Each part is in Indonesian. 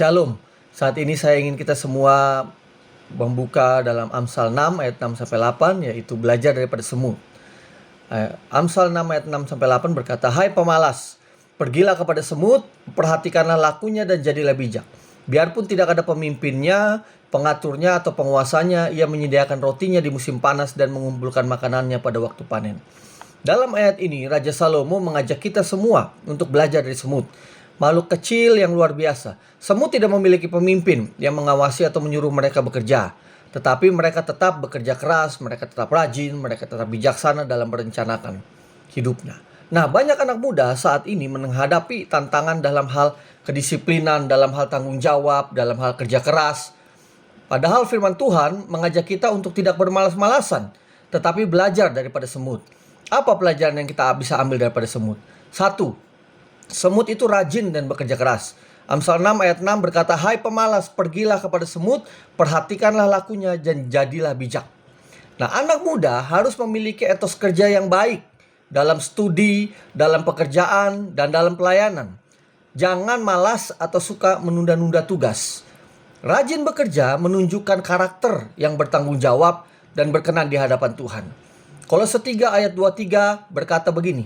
Shalom. Saat ini saya ingin kita semua membuka dalam Amsal 6 ayat 6-8, yaitu belajar daripada semut. Amsal 6 ayat 6-8 berkata, "Hai pemalas, pergilah kepada semut, perhatikanlah lakunya dan jadilah bijak. Biarpun tidak ada pemimpinnya, pengaturnya atau penguasanya, ia menyediakan rotinya di musim panas dan mengumpulkan makanannya pada waktu panen." Dalam ayat ini, Raja Salomo mengajak kita semua untuk belajar dari semut. Makhluk kecil yang luar biasa. Semut tidak memiliki pemimpin yang mengawasi atau menyuruh mereka bekerja. Tetapi mereka tetap bekerja keras, mereka tetap rajin, mereka tetap bijaksana dalam merencanakan hidupnya. Nah, banyak anak muda saat ini menghadapi tantangan dalam hal kedisiplinan, dalam hal tanggung jawab, dalam hal kerja keras. Padahal firman Tuhan mengajak kita untuk tidak bermalas-malasan, tetapi belajar daripada semut. Apa pelajaran yang kita bisa ambil daripada semut? 1. Semut itu rajin dan bekerja keras. Amsal 6 ayat 6 berkata, "Hai pemalas, pergilah kepada semut, perhatikanlah lakunya dan jadilah bijak." Nah, anak muda harus memiliki etos kerja yang baik dalam studi, dalam pekerjaan, dan dalam pelayanan. Jangan malas atau suka menunda-nunda tugas. Rajin bekerja menunjukkan karakter yang bertanggung jawab dan berkenan di hadapan Tuhan. Kolose 3 ayat 23 berkata begini,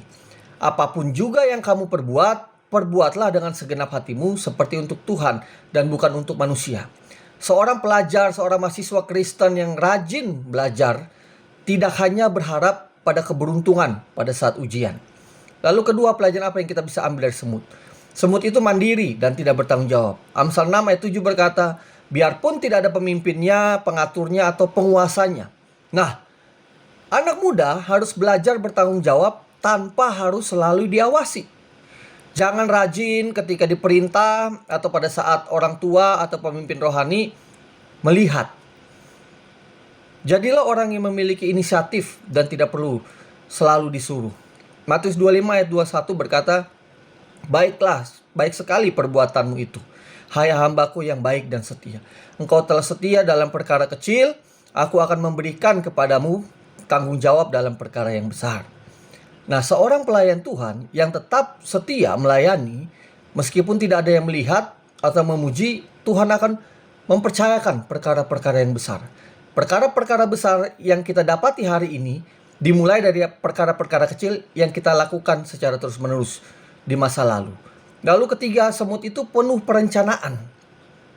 "Apapun juga yang kamu perbuat, perbuatlah dengan segenap hatimu seperti untuk Tuhan dan bukan untuk manusia." Seorang pelajar, seorang mahasiswa Kristen yang rajin belajar tidak hanya berharap pada keberuntungan pada saat ujian. Lalu kedua, pelajaran apa yang kita bisa ambil dari semut? Semut itu mandiri dan tidak bertanggung jawab. Amsal 6 ayat 7 berkata, "Biarpun tidak ada pemimpinnya, pengaturnya atau penguasanya." Nah, anak muda harus belajar bertanggung jawab tanpa harus selalu diawasi. Jangan rajin ketika diperintah atau pada saat orang tua atau pemimpin rohani melihat. Jadilah orang yang memiliki inisiatif dan tidak perlu selalu disuruh. Matius 25 ayat 21 berkata, "Baiklah, baik sekali perbuatanmu itu, hai hambaku yang baik dan setia. Engkau telah setia dalam perkara kecil, aku akan memberikan kepadamu tanggung jawab dalam perkara yang besar." Nah, seorang pelayan Tuhan yang tetap setia melayani, meskipun tidak ada yang melihat atau memuji, Tuhan akan mempercayakan perkara-perkara yang besar. Perkara-perkara besar yang kita dapati hari ini dimulai dari perkara-perkara kecil yang kita lakukan secara terus-menerus di masa lalu. Lalu ketiga, semut itu penuh perencanaan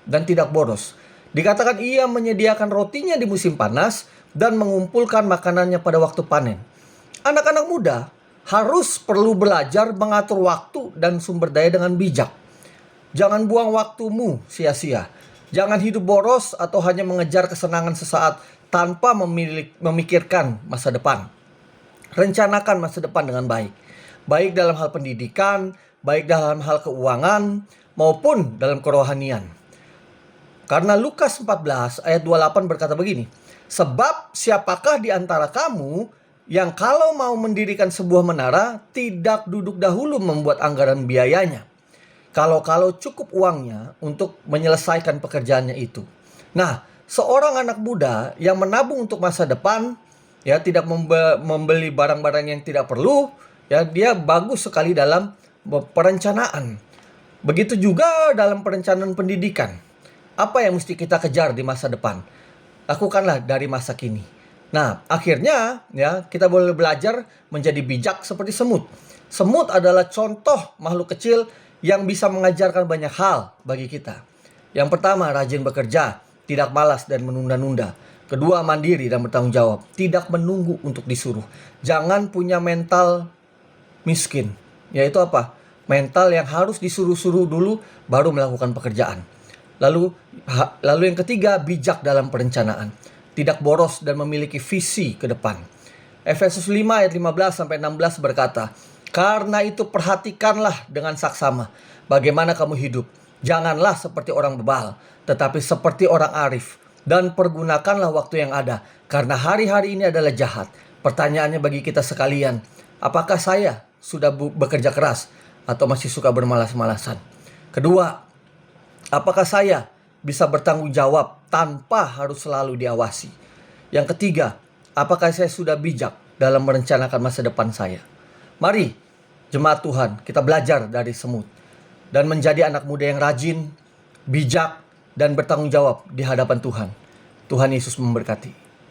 dan tidak boros. Dikatakan ia menyediakan rotinya di musim panas dan mengumpulkan makanannya pada waktu panen. Anak-anak muda harus perlu belajar mengatur waktu dan sumber daya dengan bijak. Jangan buang waktumu sia-sia. Jangan hidup boros atau hanya mengejar kesenangan sesaat tanpa memikirkan masa depan. Rencanakan masa depan dengan baik. Baik dalam hal pendidikan, baik dalam hal keuangan, maupun dalam kerohanian. Karena Lukas 14 ayat 28 berkata begini, "Sebab siapakah di antara kamu yang kalau mau mendirikan sebuah menara tidak duduk dahulu membuat anggaran biayanya, kalau cukup uangnya untuk menyelesaikan pekerjaannya itu." Nah, seorang anak muda yang menabung untuk masa depan, ya, tidak membeli barang-barang yang tidak perlu, ya, dia bagus sekali dalam perencanaan. Begitu juga dalam perencanaan pendidikan. Apa yang mesti kita kejar di masa depan? Lakukanlah dari masa kini. Nah, akhirnya ya kita boleh belajar menjadi bijak seperti semut. Semut adalah contoh makhluk kecil yang bisa mengajarkan banyak hal bagi kita. Yang pertama, rajin bekerja, tidak malas dan menunda-nunda. Kedua, mandiri dan bertanggung jawab, tidak menunggu untuk disuruh. Jangan punya mental miskin, yaitu apa? Mental yang harus disuruh-suruh dulu baru melakukan pekerjaan. Lalu yang ketiga, bijak dalam perencanaan, tidak boros dan memiliki visi ke depan. Efesus 5 ayat 15-16 berkata, "Karena itu perhatikanlah dengan saksama bagaimana kamu hidup. Janganlah seperti orang bebal, tetapi seperti orang arif. Dan pergunakanlah waktu yang ada, karena hari-hari ini adalah jahat." Pertanyaannya bagi kita sekalian, apakah saya sudah bekerja keras atau masih suka bermalas-malasan? Kedua, apakah saya bisa bertanggung jawab tanpa harus selalu diawasi? Yang ketiga, apakah saya sudah bijak dalam merencanakan masa depan saya? Mari, jemaat Tuhan, kita belajar dari semut dan menjadi anak muda yang rajin, bijak, dan bertanggung jawab di hadapan Tuhan. Tuhan Yesus memberkati.